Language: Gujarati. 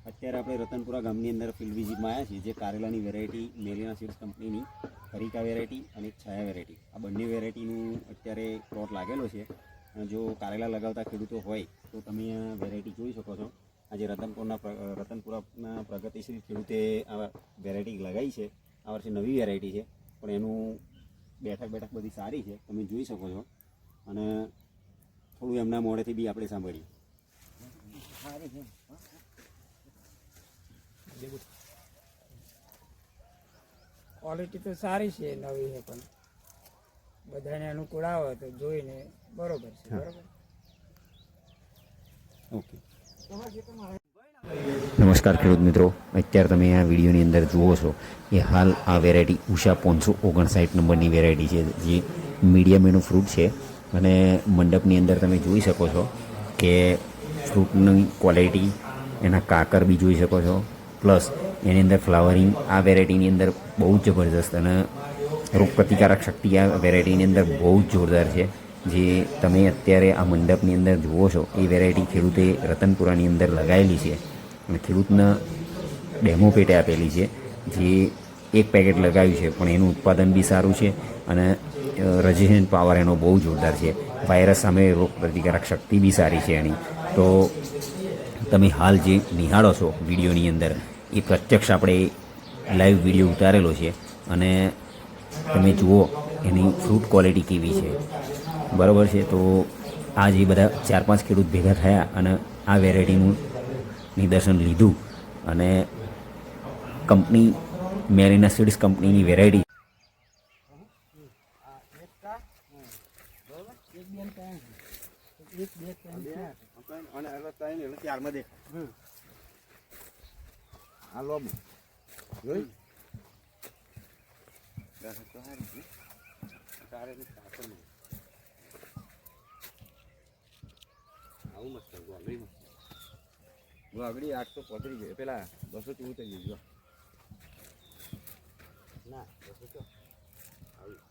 અત્યારે આપણે રતનપુરા ગામની અંદર ફિલ્ડ વિઝિટમાં આવ્યા છીએ, જે કારેલાની વેરાયટી મેરીના સીડ્સ કંપનીની હરિકા વેરાયટી અને છાયા વેરાયટી, આ બંને વેરાયટીનું અત્યારે પ્લોટ લાગેલો છે. અને જો કારેલા લગાવતા ખેડૂતો હોય તો તમે આ વેરાયટી જોઈ શકો છો. આજે રતનપુરાના પ્રગતિશીલ ખેડૂતે આ વેરાયટી લગાવી છે. આ વર્ષે નવી વેરાયટી છે, પણ એનું બેઠક બધી સારી છે, તમે જોઈ શકો છો. અને થોડું એમના મોડેથી બી આપણે સાંભળીએ. ક્વોલિટી તો સારી છે, નવી છે, પણ બધાને અનુકૂળ આવે તો જોઈને બરોબર છે. બરોબર. ઓકે. નમસ્કાર ખેડૂત મિત્રો, અત્યારે તમે આ વિડીયોની અંદર જુઓ છો એ હાલ આ વેરાયટી ઉષા 559 નંબરની વેરાયટી છે, જે મીડિયમ એનું ફ્રૂટ છે. અને મંડપની અંદર તમે જોઈ શકો છો કે ફ્રૂટની ક્વોલિટી, એના કાકર બી જોઈ શકો છો. પ્લસ એની અંદર ફ્લાવરિંગ આ વેરાયટીની અંદર બહુ જ જબરદસ્ત, અને રોગપ્રતિકારક શક્તિ આ વેરાયટીની અંદર બહુ જ જોરદાર છે. જે તમે અત્યારે આ મંડપની અંદર જુઓ છો એ વેરાયટી ખેડૂતે રતનપુરાની અંદર લગાવેલી છે અને ખેડૂતના ડેમો પેટે આપેલી છે. જે એક પેકેટ લગાવ્યું છે, પણ એનું ઉત્પાદન બી સારું છે અને રેઝિસ્ટન્ટ પાવર એનો બહુ જોરદાર છે. વાયરસ સામે રોગપ્રતિકારક શક્તિ બી સારી છે એની. તો તમે હાલ જે નિહાળો છો વિડીયોની અંદર એ પ્રત્યક્ષ આપણે લાઈવ વિડીયો ઉતારેલો છે, અને તમે જુઓ એની ફ્રૂટ ક્વોલિટી કેવી છે. બરાબર છે. તો આ જે બધા 4-5 ખેડૂત ભેગા થયા અને આ વેરાયટીનું નિદર્શન લીધું, અને કંપની મેરીના સીડ્સ કંપનીની વેરાયટી આગળ 835 ગયો, પેલા 214 થઈ ગયો. ના 200 આવી